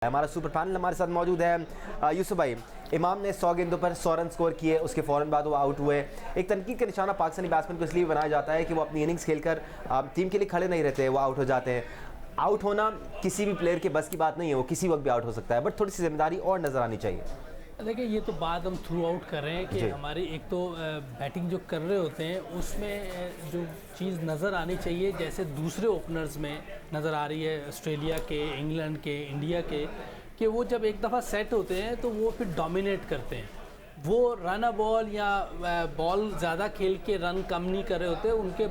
हमारा super panel हमारे साथ मौजूद है। यूसुफ भाई, इमाम ने 100 गेंदों पर 100 रन स्कोर किए, उसके फ़ौरन बाद वो आउट हुए। एक तनकीद का निशाना पाकिस्तानी बैट्समैन को इसलिए बनाया जाता है कि वो अपनी इनिंग्स खेलकर टीम के लिए खड़े नहीं रहते, वो आउट हो जाते हैं। आउट होना किसी भी प्लेयर के बस की बात नहीं है, वो किसी वक्त भी आउट हो सकता है, बट थोड़ी सी जिम्मेदारी और नज़र आनी चाहिए। देखिए, ये तो बात हम थ्रू आउट कर रहे हैं कि हमारी एक तो बैटिंग जो कर रहे होते हैं उसमें जो चीज़ नज़र आनी चाहिए, जैसे दूसरे ओपनर्स में नज़र आ रही है ऑस्ट्रेलिया के, इंग्लैंड के, इंडिया के, कि वो जब एक दफ़ा सेट होते हैं तो वो फिर डोमिनेट करते हैं। वो रन बॉल या बॉल ज़्यादा खेल के रन कम नहीं कर रहे होते, उनके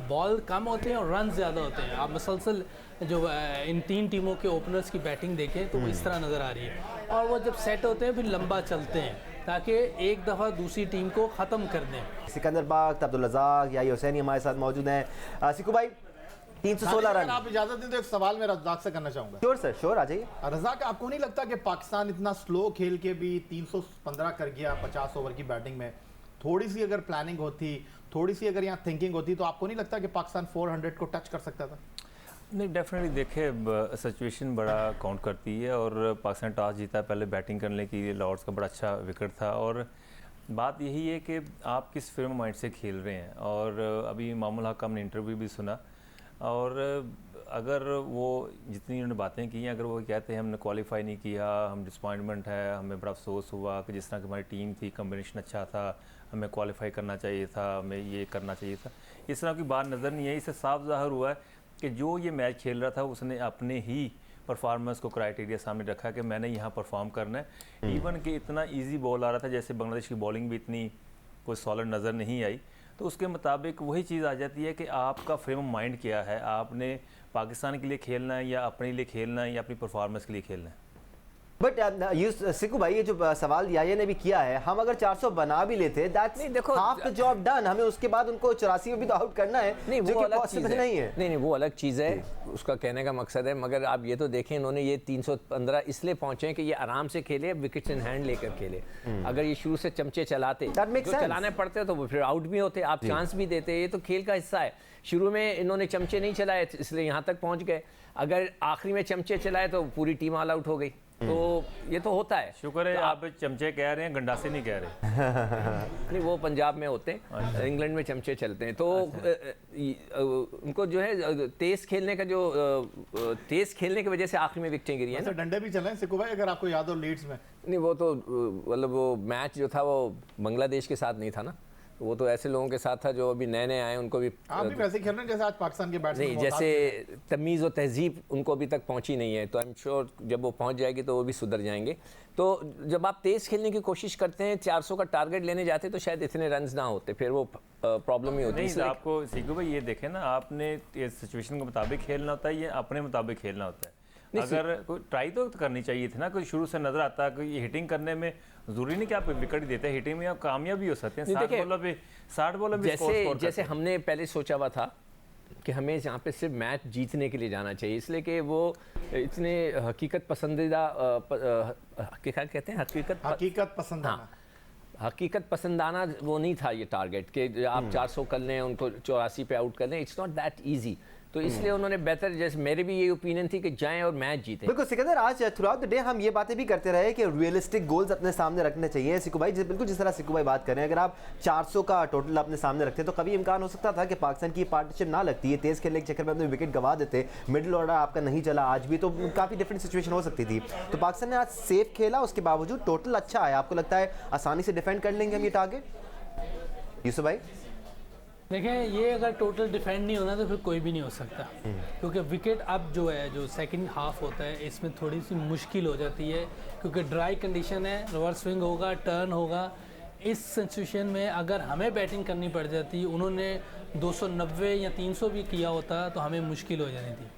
बॉल कम होते हैं और रन ज़्यादा होते हैं। आप मसलसल जो इन तीन टीमों के ओपनर्स की बैटिंग देखें तो वो इस तरह नज़र आ रही है, और वो जब सेट होते हैं फिर लंबा चलते हैं ताकि एक दफ़ा दूसरी टीम को ख़त्म कर दें। सिकंदर बाग, अब्दुल रज़ाक, याही हुसैनी हमारे साथ मौजूद हैं। सिकू भाई, 316 रन। आप इजाजत दें तो एक सवाल मैं रज़ाक से करना चाहूंगा। श्योर सर, श्योर, आ जाइए। रज़ाक, आपको नहीं लगता कि पाकिस्तान इतना स्लो खेल के भी 315 कर गया 50 ओवर की बैटिंग में? थोड़ी सी अगर प्लानिंग होती, थोड़ी सी अगर यहाँ थिंकिंग होती, तो आपको नहीं लगता कि पाकिस्तान 400 को टच कर सकता था? नहीं, डेफिनेटली देखिए, सिचुएशन बड़ा काउंट करती है और पाकिस्तान टॉस जीता, पहले बैटिंग करने की, लॉर्ड्स का बड़ा अच्छा विकेट था। और बात यही है कि आप किस फ्रेम माइंड से खेल रहे हैं। और अभी मामूल हक हमने इंटरव्यू भी सुना, और अगर वो जितनी उन्होंने बातें की हैं, अगर वो कहते हैं हमने क्वालिफाई नहीं किया, हम डिसपॉइंटमेंट है, हमें बड़ा अफसोस हुआ कि जिस तरह की हमारी टीम थी, कम्बिनेशन अच्छा था, हमें क्वालिफाई करना चाहिए था, हमें ये करना चाहिए था, इस तरह की बात नज़र नहीं आई। इससे साफ ज़ाहिर हुआ है कि जो ये मैच खेल रहा था उसने अपने ही परफॉर्मेंस को क्राइटेरिया सामने रखा कि मैंने यहाँ परफॉर्म करना है। इवन कि इतना ईजी बॉल आ रहा था, जैसे बांग्लादेश की बॉलिंग भी इतनी कोई सॉलिड नज़र नहीं आई, तो उसके मुताबिक वही चीज़ आ जाती है कि आपका फ्रेम माइंड क्या है, आपने पाकिस्तान के लिए खेलना है या अपने लिए खेलना है या अपनी परफॉर्मेंस के लिए खेलना है। बट सिकू भाई, ये जो सवाल याया ने भी किया है, हम अगर 400 बना भी लेते, दैट्स देखो हाफ द जॉब डन। हमें उसके बाद उनको 84 में भी तो आउट करना है, नहीं, जो वो कि अलग पॉसिबल चीज़ है। नहीं है। नहीं, वो अलग चीज़ है, उसका कहने का मकसद है। मगर आप ये तो देखें, इन्होंने ये 315 इसलिए पहुंचे हैं कि ये आराम से खेले, विकेट्स इन हैंड लेकर खेले। अगर ये शुरू से चमचे चलाते, जो चलाने पड़ते तो वो फिर आउट भी होते, आप चांस भी देते। ये तो खेल का हिस्सा है। शुरू में इन्होंने चमचे नहीं चलाए, इसलिए यहाँ तक पहुँच गए। अगर आखिरी में चमचे चलाए तो पूरी टीम ऑल आउट हो गई। तो ये तो होता है। शुक्र है आप चमचे कह रहे हैं, गंडासे नहीं कह रहे। नहीं, वो पंजाब में होते हैं, इंग्लैंड में चमचे चलते हैं। तो उनको जो है तेज खेलने की वजह से आखिरी में विकेटें गिरी हैं। डंडे भी चले सिकू भाई, अगर आपको याद हो लीड्स में। नहीं, वो तो मतलब वो मैच जो था वो बांग्लादेश के साथ नहीं था ना, वो तो ऐसे लोगों के साथ था जो अभी नए नए आए, उनको भी आप भी वैसे खेल रहे हैं जैसे आज पाकिस्तान के बैट्समैन। नहीं, जैसे तमीज़ और तहजीब उनको अभी तक पहुंची नहीं है, तो आई एम श्योर जब वो पहुंच जाएगी तो वो भी सुधर जाएंगे। तो जब आप तेज़ खेलने की कोशिश करते हैं, 400 का टारगेट लेने जाते, तो शायद इतने रन्स ना होते, फिर वो प्रॉब्लम ही होती है। नहीं, आपको सीखो भाई, ये देखें ना, आपने सिचुएशन के मुताबिक खेलना होता है, ये अपने मुताबिक खेलना होता है। अगर कोई ट्राई तो करनी चाहिए थी ना, कोई शुरू से नजर आता है कि हिटिंग करने में जरूरी नहीं कि आप विकेट देते हैं, हिटिंग में आप कामयाब भी हो सकते हैं। 60 बॉलों पे जैसे हमने पहले सोचा हुआ था कि हमें यहाँ पे सिर्फ मैच जीतने के लिए जाना चाहिए, इसलिए कि वो इतने हकीकत पसंदीदा क्या कहते हैं, हकीकत पसंदाना। हकीकत पसंदाना वो नहीं था ये टारगेट कि आप 400 कर लें, उनको 84 पे आउट कर लें। It's not that easy. तो इसलिए उन्होंने बेहतर, जैसे मेरी भी ये ओपिनियन थी कि जाएं और मैच जीतें। बिल्कुल सिकंदर, आज थ्रू आउट द डे हम ये बातें भी करते रहे कि रियलिस्टिक गोल्स अपने सामने रखने चाहिए। सिकू भाई, बिल्कुल जिस तरह सिकू भाई बात कर रहे हैं, अगर आप 400 का टोटल अपने सामने रखते तो कभी इम्कान हो सकता था कि पाकिस्तान की पार्टनरशिप ना लगती है, तेज़ खेलने के चक्कर में अपने विकेट गंवा देते, मिडिल ऑर्डर आपका नहीं चला आज भी, तो काफ़ी डिफरेंट सिचुएशन हो सकती थी। तो पाकिस्तान ने आज सेफ खेला, उसके बावजूद टोटल अच्छा आया। आपको लगता है आसानी से डिफेंड कर लेंगे हम ये टारगेट? यूसुफ भाई देखें, ये अगर टोटल डिफेंड नहीं होना तो फिर कोई भी नहीं हो सकता, क्योंकि विकेट अब जो है, जो सेकंड हाफ होता है, इसमें थोड़ी सी मुश्किल हो जाती है, क्योंकि ड्राई कंडीशन है, रिवर्स स्विंग होगा, टर्न होगा। इस सिचुएशन में अगर हमें बैटिंग करनी पड़ जाती, उन्होंने 290 या 300 भी किया होता तो हमें मुश्किल हो जानी थी।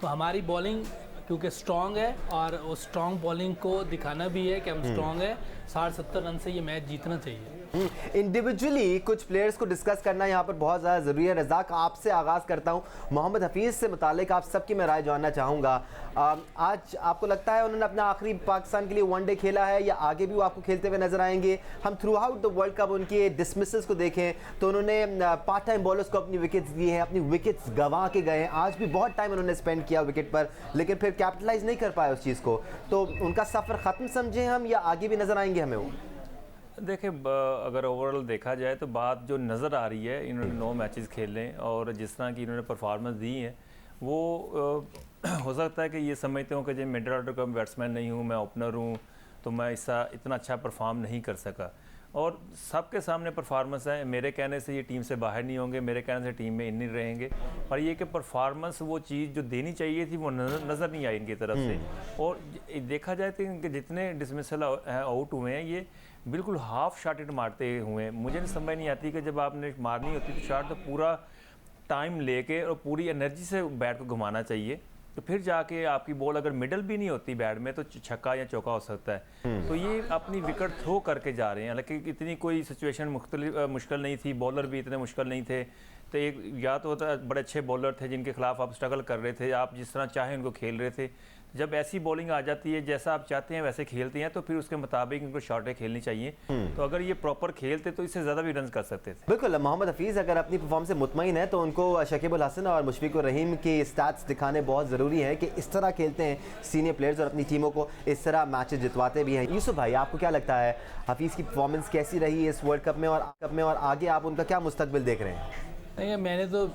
तो हमारी बॉलिंग क्योंकि स्ट्रॉन्ग है, और उस स्ट्रॉन्ग बॉलिंग को दिखाना भी है कि हम स्ट्रॉन्ग है, 60-70 रन से ये मैच जीतना चाहिए। इंडिविजुअली कुछ प्लेयर्स को डिस्कस करना यहाँ पर बहुत ज़्यादा ज़रूरी है। रज़ाक, आपसे आगाज़ करता हूँ। मोहम्मद हफीज़ से मुतालिक आप सबकी मैं राय जानना चाहूँगा। आज आपको लगता है उन्होंने अपना आखिरी पाकिस्तान के लिए वनडे खेला है या आगे भी वो आपको खेलते हुए नजर आएंगे? हम through out the world cup उनके डिसमिसल्स को देखें तो उन्होंने पार्ट टाइम बॉलर्स को अपनी विकेट्स दी हैं, अपनी विकेट्स गंवा के गए हैं। आज भी बहुत टाइम उन्होंने स्पेंड किया विकेट पर, लेकिन फिर कैपिटलाइज नहीं कर पाए उस चीज़ को। तो उनका सफ़र ख़त्म समझें हम या आगे भी नजर आएंगे हमें वो? देखिए, अगर ओवरऑल देखा जाए तो बात जो नज़र आ रही है, इन्होंने 9 मैचेस खेले और जिस तरह की इन्होंने परफॉर्मेंस दी है वो हो सकता है कि ये समझते हो कि जब मिडिल ऑर्डर का बैट्समैन नहीं हूँ, मैं ओपनर हूँ, तो मैं इतना अच्छा परफॉर्म नहीं कर सका। और सबके सामने परफॉर्मेंस है। मेरे कहने से ये टीम से बाहर नहीं होंगे, मेरे कहने से टीम में इन नहीं रहेंगे, पर ये कि परफॉर्मेंस वो चीज़ जो देनी चाहिए थी वो नज़र नहीं आई इनकी तरफ से। और देखा जाए तो इनके जितने डिसमिसल आउट हुए हैं ये बिल्कुल हाफ शॉटेड मारते हुए हैं। मुझे नहीं समझ नहीं आती कि जब आपने मारनी होती तो शॉट तो पूरा टाइम लेके और पूरी एनर्जी से बैट को घुमाना चाहिए, तो फिर जाके आपकी बॉल अगर मिडल भी नहीं होती बैट में तो छक्का या चौका हो सकता है। तो ये अपनी विकेट थ्रो करके जा रहे हैं, हालांकि इतनी कोई सिचुएशन मुश्किल नहीं थी, बॉलर भी इतने मुश्किल नहीं थे। तो एक या तो बड़े अच्छे बॉलर थे जिनके खिलाफ आप स्ट्रगल कर रहे थे, आप जिस तरह चाहें उनको खेल रहे थे। जब ऐसी बॉलिंग आ जाती है जैसा आप चाहते हैं वैसे खेलते हैं, तो फिर उसके मुताबिक इनको शॉटें खेलनी चाहिए। तो अगर ये प्रॉपर खेलते तो इससे ज़्यादा भी रन कर सकते थे। बिल्कुल। मोहम्मद हफीज़ अगर अपनी परफॉर्मेंस से मुतमईन है तो उनको शकीब अल हसन और मुशफिकुर रहीम के स्टैट्स दिखाने बहुत ज़रूरी है कि इस तरह खेलते हैं सीनियर प्लेयर्स और अपनी टीमों को इस तरह मैचेस जितवाते भी हैं। यूसुफ भाई, आपको क्या लगता है हफीज़ की परफॉर्मेंस कैसी रही है इस वर्ल्ड कप में और आगे आप उनका क्या मुस्तकबिल देख रहे हैं? नहीं, मैंने तो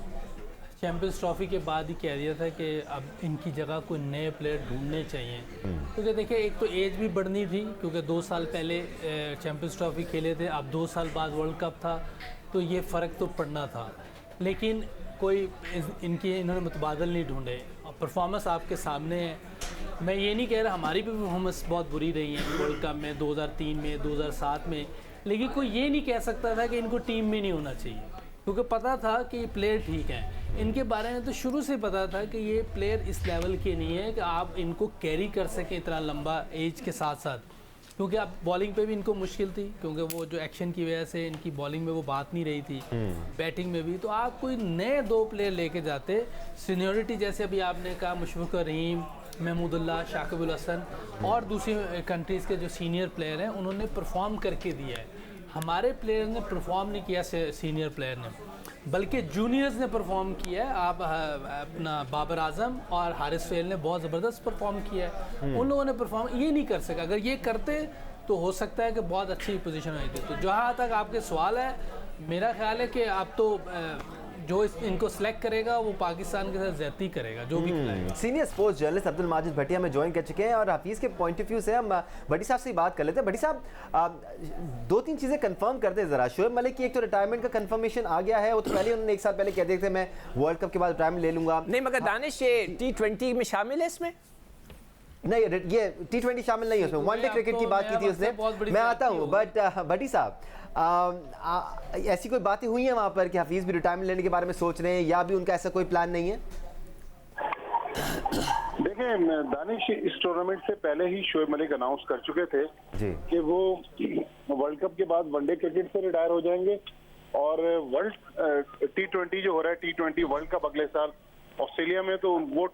चैम्पियंस ट्रॉफी के बाद ही कह दिया था कि अब इनकी जगह कोई नए प्लेयर ढूंढने चाहिए, क्योंकि देखिए एक तो एज भी बढ़नी थी, क्योंकि 2 साल पहले चैम्पियंस ट्रॉफी खेले थे, अब 2 साल बाद वर्ल्ड कप था, तो ये फ़र्क तो पड़ना था। लेकिन कोई इन्होंने मुतबादल नहीं ढूंढे और परफॉर्मेंस आपके सामने है। मैं ये नहीं कह रहा हमारी भी परफॉर्मेंस बहुत बुरी रही है वर्ल्ड कप में 2003 में 2007 में, लेकिन कोई ये नहीं कह सकता था कि इनको टीम में नहीं होना चाहिए, क्योंकि पता था कि ये प्लेयर ठीक हैं। इनके बारे में तो शुरू से पता था कि ये प्लेयर इस लेवल के नहीं है कि आप इनको कैरी कर सकें इतना लंबा एज के साथ साथ, क्योंकि अब बॉलिंग पे भी इनको मुश्किल थी, क्योंकि वो जो एक्शन की वजह से इनकी बॉलिंग में वो बात नहीं रही थी, बैटिंग में भी। तो आप कोई नए 2 प्लेयर लेके जाते, सीनियरिटी जैसे अभी आपने कहा मुशफिकुर रहीम, महमूदुल्लाह, शाकिब अल हसन और दूसरी कंट्रीज़ के जो सीनियर प्लेयर हैं उन्होंने परफॉर्म करके दिया है। हमारे प्लेयर ने परफॉर्म नहीं किया, सीनियर प्लेयर ने, बल्कि जूनियर्स ने परफॉर्म किया है। आप अपना बाबर आजम और हारिस फेल ने बहुत ज़बरदस्त परफॉर्म किया है। उन लोगों ने परफॉर्म ये नहीं कर सका। अगर ये करते तो हो सकता है कि बहुत अच्छी पोजीशन आई थी। तो जहाँ तक आपके सवाल है, मेरा ख्याल है कि आप तो जो इनको सेलेक्ट करेगा वो पाकिस्तान के साथ ज़्यादती करेगा जो भी खिलाएगा। Senior sports journalist Abdul Majid Bhatti हमें ज्वाइन कर चुके हैं और हफीज़ के पॉइंट ऑफ व्यू से हम भट्टी साहब से बात कर लेते हैं। भट्टी साहब, 2-3 चीज़ें कंफर्म कर दें ज़रा। शोएब मलिक की एक तो रिटायरमेंट का कंफर्मेशन आ गया है, वो तो पहले उन्होंने 1 साल पहले कह दिया थे मैं वर्ल्ड कप के बाद रिटायरमेंट ले लूंगा। नहीं, मगर दानिश T20 में शामिल है इसमें? नहीं, ये T20 शामिल नहीं है उसमें, वनडे क्रिकेट की बात की थी उसने। मैं आता हूँ, बट भट्टी साहब, ऐसी कोई बातें हुई हैं वहाँ पर कि हफीज़ भी रिटायरमेंट लेने के बारे में सोच रहे हैं या भी उनका ऐसा कोई प्लान नहीं है? देखें, दानिश इस टूर्नामेंट से पहले ही शोएब मलिक अनाउंस कर चुके थे कि वो वर्ल्ड कप के बाद वनडे क्रिकेट से रिटायर हो जाएंगे और वर्ल्ड T20 जो हो रहा है, T20 वर्ल्ड कप अगले साल ऑस्ट्रेलिया में, तो वो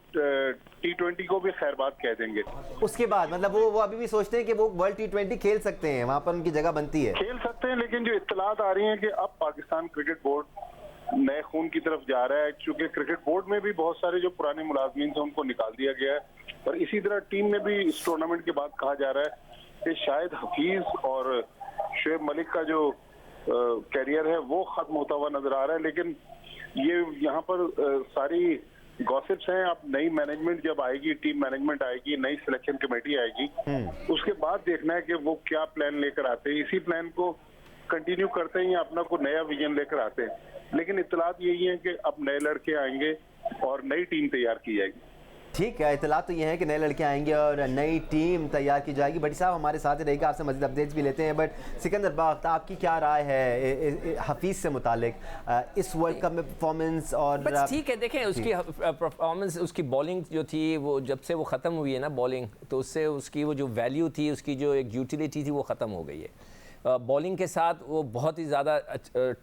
T20 को भी खैरबाद कह देंगे। उसके बाद मतलब वो अभी भी सोचते हैं कि वो वर्ल्ड T20 खेल सकते हैं, वहाँ पर उनकी जगह बनती है। खेल सकते हैं, लेकिन जो इत्तलात आ रही हैं कि अब पाकिस्तान क्रिकेट बोर्ड नए खून की तरफ जा रहा है, क्योंकि क्रिकेट बोर्ड में भी बहुत सारे जो पुराने मुलाजमीन थे उनको निकाल दिया गया है, और इसी तरह टीम में भी इस टूर्नामेंट के बाद कहा जा रहा है कि शायद हफीज और शोएब मलिक का जो कैरियर है वो खत्म होता हुआ नजर आ रहा है। लेकिन ये यहाँ पर सारी गॉसिप्स हैं। अब नई मैनेजमेंट जब आएगी, टीम मैनेजमेंट आएगी, नई सिलेक्शन कमेटी आएगी, उसके बाद देखना है कि वो क्या प्लान लेकर आते हैं, इसी प्लान को कंटिन्यू करते हैं या अपना कोई नया विजन लेकर आते हैं। लेकिन इत्तलात यही है कि अब नए लड़के आएंगे और नई टीम तैयार की जाएगी। ठीक है, इत्तलात तो ये है कि नए लड़के आएंगे और नई टीम तैयार की जाएगी। भट्टी साहब हमारे साथ ही रहेगा, आपसे मज़ीद अपडेट्स भी लेते हैं। बट सिकंदर बख्त, आपकी क्या राय है हफीज़ से मुतालिक इस वर्ल्ड कप में परफॉर्मेंस? और बस ठीक है, देखें उसकी परफॉर्मेंस, उसकी बॉलिंग जो थी वो जब से वो ख़त्म हुई है ना बॉलिंग, तो उससे उसकी वो जो वैल्यू थी, उसकी जो एक यूटिलिटी थी वो ख़त्म हो गई है। बॉलिंग के साथ वो बहुत ही ज़्यादा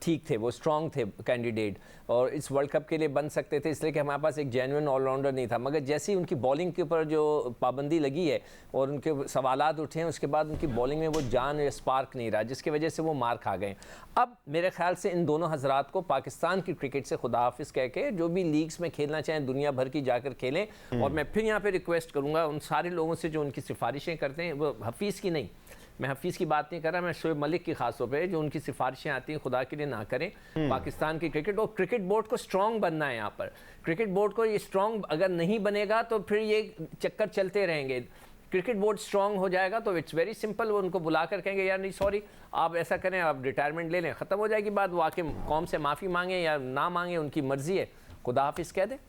ठीक थे, वो स्ट्रॉन्ग थे कैंडिडेट, और इस वर्ल्ड कप के लिए बन सकते थे, इसलिए कि हमारे पास एक जेन्युइन ऑलराउंडर नहीं था। मगर जैसे ही उनकी बॉलिंग के ऊपर जो पाबंदी लगी है और उनके सवालात उठे हैं, उसके बाद उनकी बॉलिंग में वो जान या स्पार्क नहीं रहा, जिसकी वजह से वो मार खा गए। अब मेरे ख्याल से इन दोनों हजरात को पाकिस्तान की क्रिकेट से खुदा हाफिज़ कह के जो भी लीग्स में खेलना चाहें दुनिया भर की जाकर खेलें। और मैं फिर यहाँ पे रिक्वेस्ट करूँगा उन सारे लोगों से जो उनकी सिफारिशें करते हैं, वो हफीज़ की नहीं, मैं हफीज़ की बात नहीं कर रहा, मैं शोएब मलिक की खास तौर पे, जो उनकी सिफारिशें आती हैं खुदा के लिए ना करें। पाकिस्तान की क्रिकेट और क्रिकेट बोर्ड को स्ट्रॉन्ग बनना है। यहाँ पर क्रिकेट बोर्ड को ये स्ट्रॉन्ग अगर नहीं बनेगा तो फिर ये चक्कर चलते रहेंगे। क्रिकेट बोर्ड स्ट्रॉन्ग हो जाएगा तो इट्स वेरी सिंपल, वो उनको बुला कर कहेंगे यार नहीं सॉरी आप ऐसा करें, आप रिटायरमेंट ले लें, ख़त्म हो जाएगी बात। वो आके कौम से माफ़ी मांगे या ना मांगे उनकी मर्ज़ी है, खुदा हाफिज़ कह दे,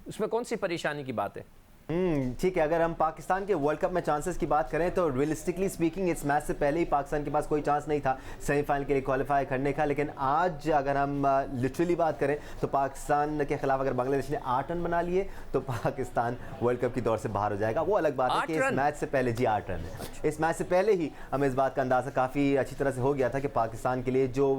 उसमें कौन सी परेशानी की बात है। ठीक है, अगर हम पाकिस्तान के वर्ल्ड कप में चांसेस की बात करें तो रियलिस्टिकली स्पीकिंग इस मैच से पहले ही पाकिस्तान के पास कोई चांस नहीं था सेमीफाइनल के लिए क्वालिफाई करने का। लेकिन आज अगर हम लिटरली बात करें तो पाकिस्तान के खिलाफ अगर बांग्लादेश ने 8 रन बना लिए तो पाकिस्तान वर्ल्ड कप की दौर से बाहर हो जाएगा। वो अलग बात है कि इस मैच से पहले जी 8 रन है, इस मैच से पहले ही हमें इस बात का अंदाज़ा काफ़ी अच्छी तरह से हो गया था कि पाकिस्तान के लिए जो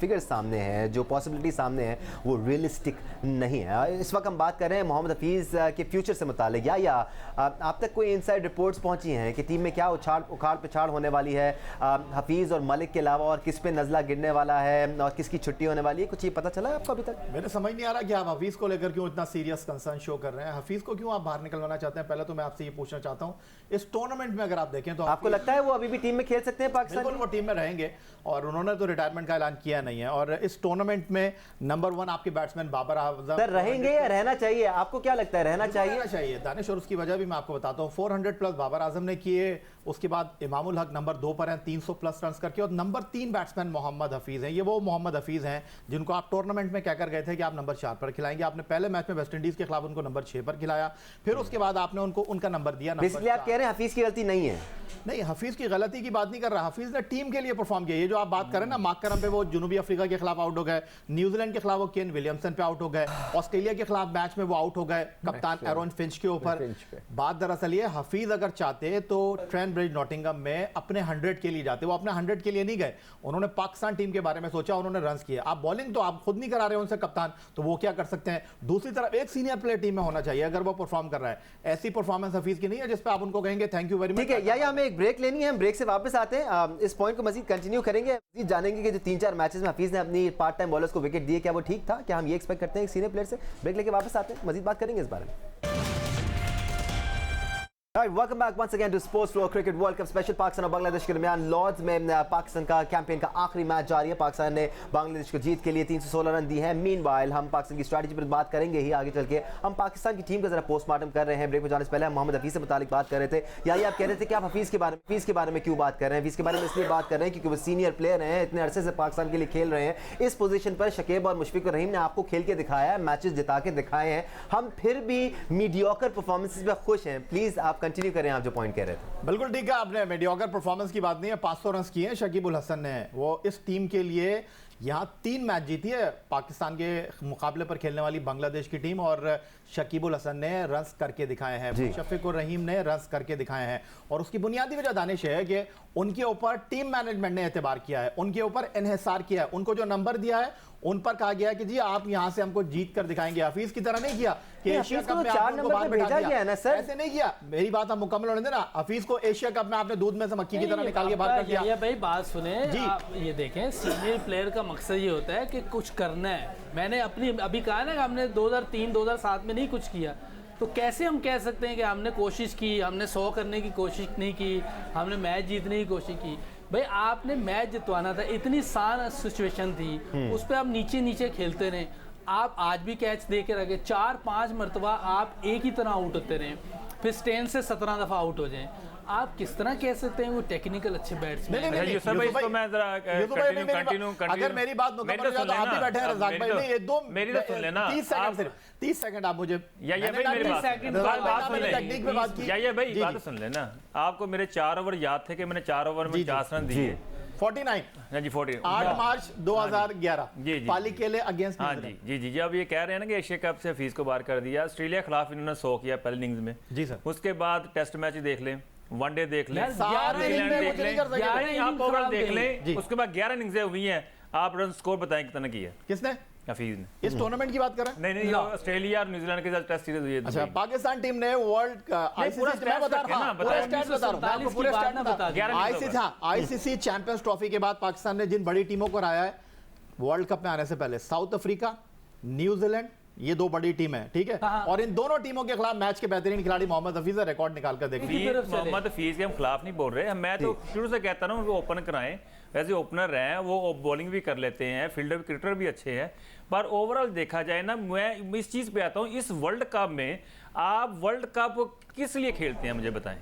फिगर्स सामने हैं, जो पॉसिबिलिटी सामने है, वो रियलिस्टिक नहीं है। इस वक्त हम बात कर रहे हैं मोहम्मद हफीज़ के फ्यूचर से मुतालिक, या आप तक कोई इनसाइड रिपोर्ट्स पहुंची हैं कि टीम में क्या उखाड़ पिछाड़ होने वाली है हफीज़ और मलिक के अलावा, और किस पे नज़ला गिरने वाला है और किसकी छुट्टी होने वाली है, कुछ ये पता चला है आपको अभी तक? मेरे समझ नहीं आ रहा कि आप हफीज़ को लेकर क्यों इतना सीरियस कंसर्न शो कर रहे हैं। हफीज़ को क्यों आप बाहर निकलवाना चाहते हैं? पहले तो मैं आपसे ये पूछना चाहता हूँ, इस टूर्नामेंट में अगर आप देखें तो आपको लगता है वो अभी भी टीम में खेल सकते हैं पाकिस्तान? बिल्कुल वो टीम में रहेंगे, और उन्होंने तो रिटायरमेंट का ऐलान किया नहीं है। और इस टूर्नामेंट में नंबर 1 आपके बैट्समैन बाबर आजम सर रहेंगे या रहना चाहिए? आपको क्या लगता है, रहना चाहिए? दानिश, और उसकी वजह भी मैं आपको बताता हूँ। 400 प्लस बाबर आजम ने किए, उसके बाद इमामुल हक नंबर 2 पर हैं 300 प्लस रन करके, और नंबर 3 बैट्समैन मोहम्मद हफीज़ हैं। ये वो मोहम्मद हफीज़ हैं जिनको आप टूर्नामेंट में कहकर गए थे कि आप नंबर 4 पर खिलाएंगे। आपने पहले मैच में वेस्ट इंडीज के खिलाफ उनको नंबर 6 पर खिलाया, फिर उसके बाद आपने उनको उनका नंबर दिया नंबर 4। आप कह रहे हैं हफीज़ की गलती नहीं है? नहीं, हफीज़ की गलती की बात नहीं कर रहा, हफीज़ ने टीम के लिए परफॉर्म किया। ये जो आप बात करें ना, मार्करम पे वो जनूबी अफ्रीका के खिलाफ आउट हो गए, न्यूजीलैंड के खिलाफ वो केन विलियमसन पे आउट हो गए, ऑस्ट्रेलिया के खिलाफ मैच में वो आउट हो गए कप्तान एरोन फिंच के ऊपर। बात दरअसल ये, हफीज़ अगर चाहते तो ट्रेंट ब्रिज नॉटिंघम में अपने 100 के लिए जाते। वो अपने 100 के लिए नहीं गए, उन्होंने पाकिस्तान टीम के बारे में सोचा, उन्होंने रन किए। आप बॉलिंग तो आप खुद नहीं करा रहे उनसे कप्तान, तो वो क्या कर सकते हैं? दूसरी तरफ एक सीनियर प्लेयर टीम में होना चाहिए अगर वो परफॉर्म कर रहा है। ऐसी परफॉर्मेंस हफीज़ की नहीं है जिस पे आप उनको कहेंगे थैंक यू वेरी मच। ठीक है, या हमें एक ब्रेक लेनी है, हम ब्रेक से वापस आते हैं, इस पॉइंट को मजीद कंटिन्यू करेंगे, मजीद जानेंगे कि जो 3-4 मैचेस में हफीज़ ने अपनी पार्ट टाइम बॉलर्स को विकेट दिए, क्या वो ठीक था? क्या हम ये एक्सपेक्ट करते हैं सीनियर प्लेयर से? ब्रेक लेके वापस आते हैं, मजीद बात करेंगे इस बारे में। Alright, welcome back once again to Sports Flow Cricket World Cup Special। Pakistan और बांग्लादेश के दरमियान लॉर्ड्स में पाकिस्तान का कैंपेन का आखिरी मैच जारी है। पाकिस्तान ने बांग्लादेश को जीत के लिए 316 रन दी हैं। मीनवाइल हम पाकिस्तान की स्ट्रैटेजी पर बात करेंगे ही आगे चल के। हम पाकिस्तान की टीम का जरा पोस्टमार्टम कर रहे हैं। ब्रेक में जाने से पहले हम मोहम्मद हफीज़ से मुतालिक बात कर रहे थे। या आप कह रहे थे कि आप हफीज़ के बारे में क्यों बात कर रहे हैं? हफीज़ के बारे में इसलिए बात कर रहे हैं क्योंकि वो सीनियर प्लेयर हैं, इतने अरसे से पाकिस्तान के लिए खेल रहे हैं। इस पोजीशन पर शकीब और मुशफिकुर रहीम ने आपको खेल के दिखाया है, मैचेस जिता के दिखाए हैं। हम फिर भी मीडियोकर परफॉर्मेंसेस पे खुश हैं। प्लीज़ आप कंटिन्यू करें आप जो पॉइंट कह रहे थे। बिल्कुल ठीक है, आपने मीडियोकर परफॉर्मेंस की बात नहीं है, 500 रन किए हैं शकीब उल हसन ने। वो इस टीम के लिए यहाँ 3 मैच जीती है पाकिस्तान के मुकाबले पर खेलने वाली बांग्लादेश की टीम, और शकीब उल हसन ने रन्स करके दिखाए हैं, मुशफिकुर रहीम ने रन्स करके दिखाए हैं। और उसकी बुनियादी वजह दानिश है कि उनके ऊपर टीम मैनेजमेंट ने एतबार किया है, उनके ऊपर इन्हिसार किया है, उनको जो नंबर दिया है उन पर कहा गया है कि जी आप यहां से हमको जीत कर दिखाएंगे। हफीज़ की तरह नहीं किया कि एशिया कप में आपको बाहर बैठा दिया ना सर, ऐसे नहीं किया। मेरी बात आप मुकम्मल होने देना। हफीज़ को एशिया कप में आपने दूध में से मक्खी की तरह निकाल के बाहर कर दिया। ये भाई बात सुने जी, ये देखें सीनियर प्लेयर का मकसद ये होता है कि कुछ करना है। मैंने अपनी अभी कहा ना कि हमने 2003-2007 में नहीं कुछ किया, तो कैसे हम कह सकते हैं कि हमने कोशिश की, हमने 100 करने की कोशिश नहीं की, हमने मैच जीतने की कोशिश की? भाई आपने मैच जितवाना था, इतनी सान सिचुएशन थी, उस पर आप नीचे खेलते रहे। आप आज भी कैच दे के रखे, 4-5 मरतबा आप एक ही तरह आउट होते रहे, फिर स्टेन से 17 दफ़ा आउट हो जाएं। आप किस तरह कह सकते हैं वो टेक्निकल अच्छे बैट्समैन? अगर मेरी बात मुकम्मल हो जाए तो आप भी बैठे हैं रज़ाक भाई, नहीं ये 30 सेकंड आप मुझे बात सुन लेना। आपको मेरे 4 ओवर याद थे कि मैंने 4 ओवर में 50 रन दिए। 49 8 मार्च 2011 पाली के लिए अगेंस्ट। हाँ जी अब ये कह रहे हैं ना कि एशिया कप से हफीज़ को बाहर कर दिया। ऑस्ट्रेलिया के खिलाफ इन्होंने 100 किया पहले इनिंग्स में जी सर। उसके बाद टेस्ट मैच देख लें, वनडे देख लें, यार, सारे न्यूजीलैंड इनिंग में देख मुझे लें, नहीं कर सके। 11 आप ओवरऑल देख लें, जी। उसके बाद 11 इनिंग्सें हुई हैं, आप रन स्कोर बताएं कितना किया किसने हफीज ने? इस टूर्नामेंट की बात कर रहे हैं? नहीं, ऑस्ट्रेलिया और न्यूजीलैंड के साथ टेस्ट सीरीज हुई है अच्छा, दुबई। पाकिस्तान टीम ने वर्ल्ड पूरा आईसीसी मैं stats बता रखे ना, रहा हूं, पूरा बताएं। स्टैट्स बता रहा हूं, मैं आपको पूरे 1947 स्टैट्स बता की बात रहा ना हूं। बता आईसीसी आईसीसी चैंपियंस ट्रॉफी के बाद पाकिस्तान ने जिन बड़ी टीमों को हराया है वर्ल्ड कप में आने से पहले, साउथ अफ्रीका, न्यूजीलैंड, ये 2 बड़ी टीम है, ठीक है। हाँ। और इन दोनों टीमों के खिलाफ मैच के बेहतरीन खिलाड़ी मोहम्मद हफीज रिकॉर्ड निकाल कर देखिए। मोहम्मद हफीज के हम खिलाफ नहीं बोल रहे, मैं तो शुरू से कहता हूँ उनको ओपन कराएं, वैसे ओपनर रहे हैं, वो बॉलिंग भी कर लेते हैं, फील्डर क्रिकेटर भी अच्छे हैं, पर ओवरऑल देखा जाए ना, मैं इस चीज़ पे आता हूँ, इस वर्ल्ड कप में आप वर्ल्ड कप किस लिए खेलते हैं मुझे बताएं,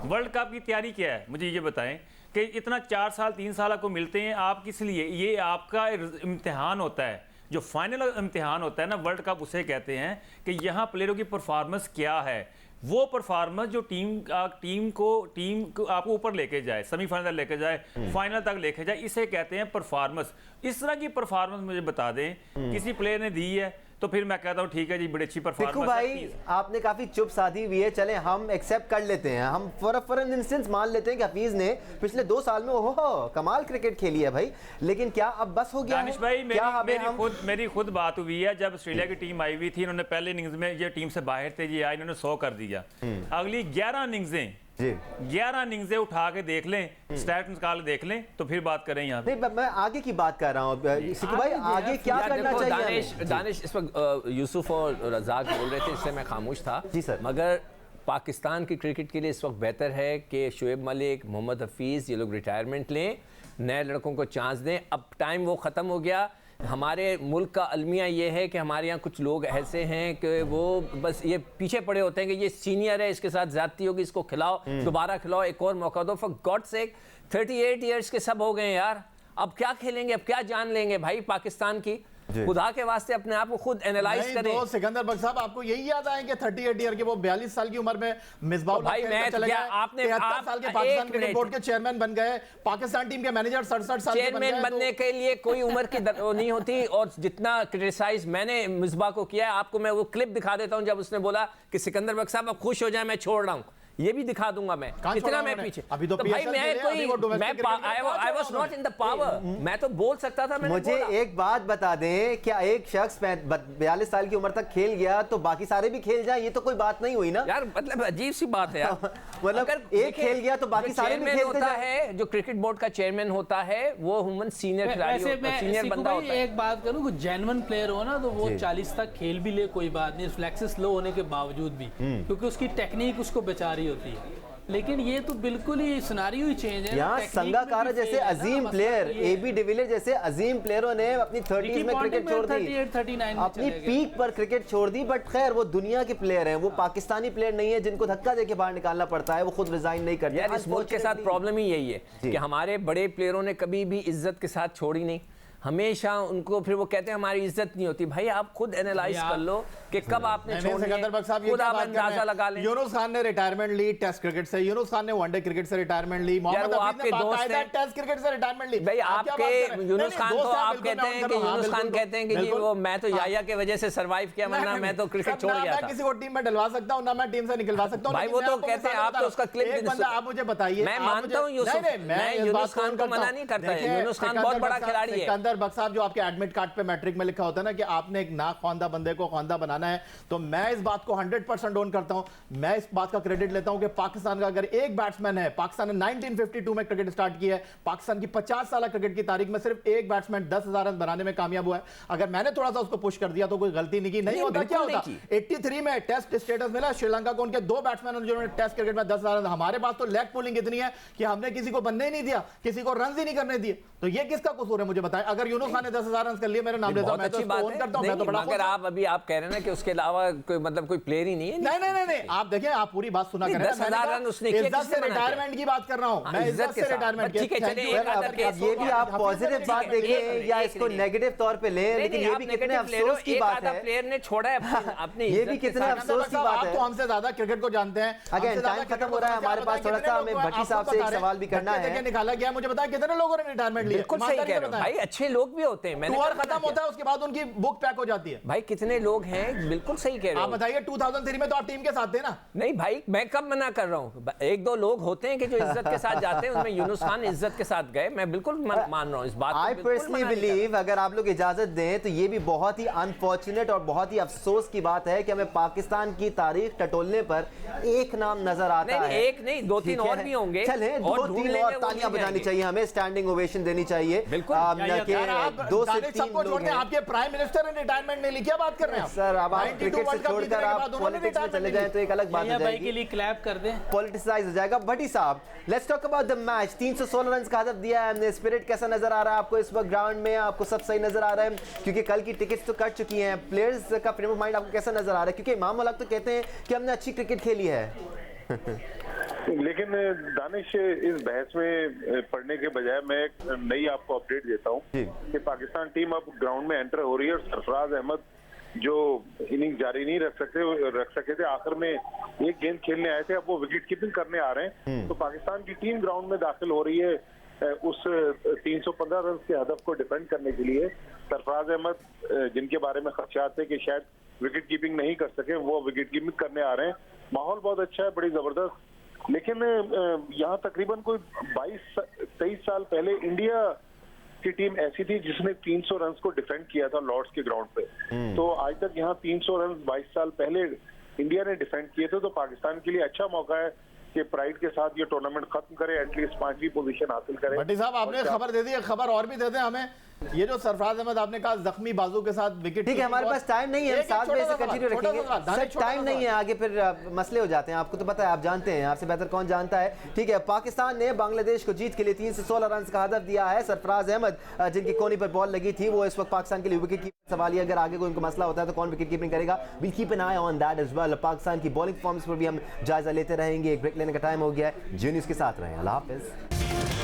वर्ल्ड कप की तैयारी क्या है मुझे ये बताएं कि इतना 4 साल 3 साल आपको मिलते हैं, आप किस लिए, ये आपका इम्तिहान होता है, जो फाइनल इम्तिहान होता है ना वर्ल्ड कप, उसे कहते हैं कि यहाँ प्लेयरों की परफॉर्मेंस क्या है, वो परफॉर्मेंस जो टीम को आपको ऊपर लेके जाए, सेमीफाइनल तक लेके जाए, फाइनल तक लेके जाए, इसे कहते हैं परफॉर्मेंस। इस तरह की परफॉर्मेंस मुझे बता दें किसी प्लेयर ने दी है तो फिर मैं कहता हूँ ठीक है जी, बड़ी अच्छी परफॉर्मेंस सिक्कू भाई आपने काफी चुप साधी हुई है, चले हम एक्सेप्ट कर लेते हैं, हम फॉर एन इंस्टेंस मान लेते हैं कि हफीज ने पिछले 2 साल में ओहो कमाल क्रिकेट खेली है भाई, लेकिन क्या अब बस हो गया दानिश भाई, क्या मेरी खुद बात हुई है, जब ऑस्ट्रेलिया की टीम आई हुई थी, इन्होंने पहले इनिंग्स में ये टीम से बाहर थे, ये आए, इन्होंने 100 कर दिया, अगली 11 इनिंग्सें जी 11 इनिंग्सें उठा के देख लें, स्टैट निकाल देख लें, तो फिर बात करें यहाँ पे। नहीं, मैं आगे की बात कर रहा हूँ सिक्कू भाई, आगे क्या यार करना देखो, चाहिए दानिश इस वक्त यूसुफ और रजाक बोल रहे थे, इससे मैं खामोश था जी सर। मगर पाकिस्तान की क्रिकेट के लिए इस वक्त बेहतर है कि शुएब मलिक, मोहम्मद हफीज़, ये लोग रिटायरमेंट लें, नए लड़कों को चांस दें। अब टाइम वो ख़त्म हो गया। हमारे मुल्क का अलमिया ये है कि हमारे यहाँ कुछ लोग ऐसे हैं कि वो बस ये पीछे पड़े होते हैं कि ये सीनियर है, इसके साथ ज्यादती होगी, इसको खिलाओ, दोबारा खिलाओ, एक और मौका दो। फॉर गॉड सेक 38 ईयर्स के सब हो गए यार, अब क्या खेलेंगे, अब क्या जान लेंगे भाई पाकिस्तान की। खुदा के वास्ते अपने आप को खुद एनालाइज करें। तो सिकंदर बख्श साहब, आपको यही याद आए कि 38 ईयर के वो 42 साल की उम्र में मिसबाह भाई मैं चले गए, आपने 73 साल के पाकिस्तान क्रिकेट बोर्ड के चेयरमैन बन गए, पाकिस्तान टीम के मैनेजर 67 साल के बन गए। चेयरमैन बनने के लिए कोई उम्र की नहीं होती। और जितना क्रिटिसाइज मैंने मिसबाह को किया है, आपको मैं वो क्लिप दिखा देता हूं जब उसने बोला कि सिकंदर बख्श साहब अब खुश हो जाए, मैं छोड़ रहा हूं, ये भी दिखा दूंगा मैं कितना मैं पीछे। अभी तो भाई मैं कोई I was not in the power, मैं तो बोल सकता था। मुझे एक बात बता दें, क्या एक शख्स 42 साल की उम्र तक खेल गया तो बाकी सारे भी खेल जाए, ये तो कोई बात नहीं हुई ना यार, मतलब अजीब सी बात है यार। मतलब एक खेल गया तो बाकी सारे भी खेलते होता है। जो क्रिकेट बोर्ड का चेयरमैन होता है वो ह्यूमन सीनियर खिलाड़ी होता है, सीनियर बंदा होता है। एक बात करूं, कोई जेन्युइन प्लेयर हो ना तो वो 40 तक खेल भी ले, कोई बात नहीं, रिफ्लेक्सेस लो होने के बावजूद भी, क्योंकि उसकी टेक्निक उसको बचा रही होती है। लेकिन ये तो बिल्कुल ही सिनारियो ही चेंज है। यहाँ संगाकारा जैसे अजीम प्लेयर, एबी डिविलियर्स जैसे अजीम प्लेयरों ने अपनी 30s में क्रिकेट छोड़ दी, अपनी पीक पर क्रिकेट छोड़ दी, बट खैर वो दुनिया के प्लेयर हैं, वो पाकिस्तानी प्लेयर नहीं है जिनको धक्का देके बाहर निकालना पड़ता है, वो खुद रिजाइन नहीं करते। यार इस मुल्क के साथ प्रॉब्लम ही यही है कि हमारे बड़े प्लेयरों ने कभी भी इज्जत के साथ छोड़ी नहीं, हमेशा उनको फिर वो कहते हैं हमारी इज्जत नहीं होती। भाई आप खुद एनालाइज कर लो कि कब आपने सिकंदर बख्श साहब खुद आप अंदाजा लगा लें। यूनुस खान ने रिटायरमेंट ली टेस्ट क्रिकेट से, यूनुस खान ने वनडे क्रिकेट से रिटायरमेंट ली, मोहम्मद हफीज ने बाकायदा टेस्ट क्रिकेट से रिटायरमेंट ली। भाई आपके यूनुस खान को आप कहते हैं कि यूनुस खान कहते हैं कि जी वो मैं तो याया की वजह से सर्वाइव किया, वरना मैं तो क्रिकेट छोड़ गया था। मैं किसी को टीम में डलवा सकता हूं ना, मैं टीम से निकलवा सकता हूं। भाई वो तो कहते हैं, आप तो उसका क्लिप आप मुझे बताइए। मैं मानता हूं यूसुफ, मैं यूनुस खान को मना नहीं करता है, यूनुस खान बहुत बड़ा खिलाड़ी है। सिकंदर बख्श साहब, जो आपके एडमिट कार्ड पे मैट्रिक में लिखा होता है ना कि आपने एक ना ख्वांदा बंदे को ख्वांदा बनाना है, तो मैं इस बात को 100% ओन करता हूं। मैं इस बात का क्रेडिट लेता हूं कि पाकिस्तान का अगर एक बैट्समैन है, पाकिस्तान ने 1952 में क्रिकेट स्टार्ट किया है, पाकिस्तान की 50 साल क्रिकेट की तारीख में सिर्फ एक बैट्समैन 10,000 रन बनाने में कामयाब हुआ है। अगर मैंने थोड़ा सा उसको पुश कर दिया तो कोई गलती नहीं की, नहीं होता क्या होता। 83 में टेस्ट स्टेटस मिला श्रीलंका को, उनके 2 बैट्समैन जिन्होंने टेस्ट क्रिकेट में 10,000 रन। हमारे पास तो लेग पुलिंग इतनी है कि हमने किसी को बनने ही नहीं दिया, किसी को रन ही नहीं करने दिए, तो ये किसका कसूर है मुझे बताएं। अगर यूनुस खान ने 10,000 रन कर लिए, मेरे नाम लेता, मैं तो इसको ओन करता हूं, मैं तो बड़ा अगर आप अभी आप कह रहे हैं ना कि उसके अलावा कोई मतलब कोई प्लेयर ही नहीं है। नहीं, आप देखें, आप पूरी बात सुना करें। 10,000 रन उसने किया, इज्जत से रिटायरमेंट की बात कर रहा हूं मैं, इज्जत से रिटायरमेंट की। ठीक है, चलिए अब ये भी आप पॉजिटिव बात देखें या इसको नेगेटिव तौर पे लें, लेकिन ये भी कितने अफसोस की बात है, प्लेयर ने छोड़ा है अपनी, ये भी कितने अफसोस की बात है। आप तो हमसे ज्यादा क्रिकेट को जानते हैं। अगेन टाइम खत्म हो रहा है हमारे पास, थोड़ा सा हमें भट्टी साहब से एक सवाल भी करना है। निकाला गया, मुझे बताया कितने लोगों ने रिटायरमेंट लिया। बिल्कुल सही कह रहे हो भाई, अच्छे लोग भी होते हैं, मैंने टूर कहा खत्म होता है उसके बाद उनकी बुक पैक हो जाती है। भाई कितने लोग हैं, बिल्कुल सही कह रहे आप हो। बताइए 2003 में तो आप टीम के साथ थे ना। नहीं भाई, मैं कब मना कर रहा हूँ, एक दो लोग होते हैं कि जो इज्जत के साथ जाते हैं, उनमें यूनुस खान इज्जत के साथ गए, मैं बिल्कुल मान रहा हूँ इस बात को। आई पर्सनली बिलीव, अगर आप लोग इजाजत दें तो ये भी बहुत ही अनफॉर्चुनेट और बहुत ही अफसोस की बात है कि हमें पाकिस्तान की तारीख टटोलने पर एक नाम नजर आता है। एक नहीं, दो तीन और भी होंगे। चले दो तीन और तालियां बजानी चाहिए, हमें स्टैंडिंग ओवेशन देनी चाहिए। बिल्कुल। दो से तीन लोग हैं। आपके प्राइम मिनिस्टर ने रिटायरमेंट नहीं ली, क्या बात कर रहे हैं सर? अब आप क्रिकेट से छोड़कर आप पॉलिटिक्स में चले जाएं तो एक अलग बात हो भाई के जाएगी, लिए क्लैप कर दें, पॉलिटिसाइज हो जाएगा। भट्टी साहब, let's talk about the match. 316 run का हदफ दिया है, स्पिरिट कैसा नजर आ रहा है आपको इस वक्त ग्राउंड में? आपको सब सही नजर आ रहा है? क्योंकि कल की टिकट्स तो कट चुकी हैं, प्लेयर्स का फ्रेम ऑफ माइंड आपको कैसा नजर आ रहा है? क्योंकि इमाम मलिक तो कहते हैं कि हमने अच्छी क्रिकेट खेली है। लेकिन दानिश, इस बहस में पढ़ने के बजाय मैं एक नई आपको अपडेट देता हूँ कि पाकिस्तान टीम अब ग्राउंड में एंटर हो रही है और सरफराज अहमद जो इनिंग जारी नहीं रख सके थे, आखिर में एक गेंद खेलने आए थे, अब वो विकेट कीपिंग करने आ रहे हैं। तो पाकिस्तान की टीम ग्राउंड में दाखिल हो रही है उस 315 रन के हदफ को डिफेंड करने के लिए। सरफराज अहमद जिनके बारे में खदशात थे कि शायद विकेट कीपिंग नहीं कर सके, वो विकेट कीपिंग करने आ रहे हैं। माहौल बहुत अच्छा है, बड़ी जबरदस्त। लेकिन यहाँ तकरीबन कोई 22-23 साल पहले इंडिया की टीम ऐसी थी जिसने 300 रन को डिफेंड किया था लॉर्ड्स के ग्राउंड पे। तो आज तक यहाँ 300 रन 22 साल पहले इंडिया ने डिफेंड किए थे। तो पाकिस्तान के लिए अच्छा मौका है कि प्राइड के साथ ये टूर्नामेंट खत्म करे, एटलीस्ट 5वीं पोजीशन हासिल करे। भट्टी साहब, आपने खबर दे दी, खबर और भी दे दें हमें। ये जो सरफराज अहमद आपने कहा जख्मी बाजू के साथ विकेट, ठीक है, हमारे पास टाइम नहीं है, हम 7 बजे से कंटिन्यू रखेंगे सर। टाइम नहीं है, आगे फिर मसले हो जाते हैं, आपको तो पता है, आप जानते हैं, आपसे बेहतर कौन जानता है। ठीक है, पाकिस्तान ने बांग्लादेश को जीत के लिए 316 रन का हदफ दिया है। सरफराज अहमद जिनकी कोनी पर बॉल लगी थी, वो इस वक्त पाकिस्तान के लिए विकेट कीपर सवाल है। अगर आगे कोई उनको मसला होता है तो कौन विकेट कीपिंग करेगा, we keep an eye on that as well. Pakistan की बॉलिंग फॉर्म्स पर भी हम जायजा लेते रहेंगे। एक ब्रेक लेने का टाइम हो गया है, जी न्यूज़ के साथ रहें, अल्लाह हाफिज़।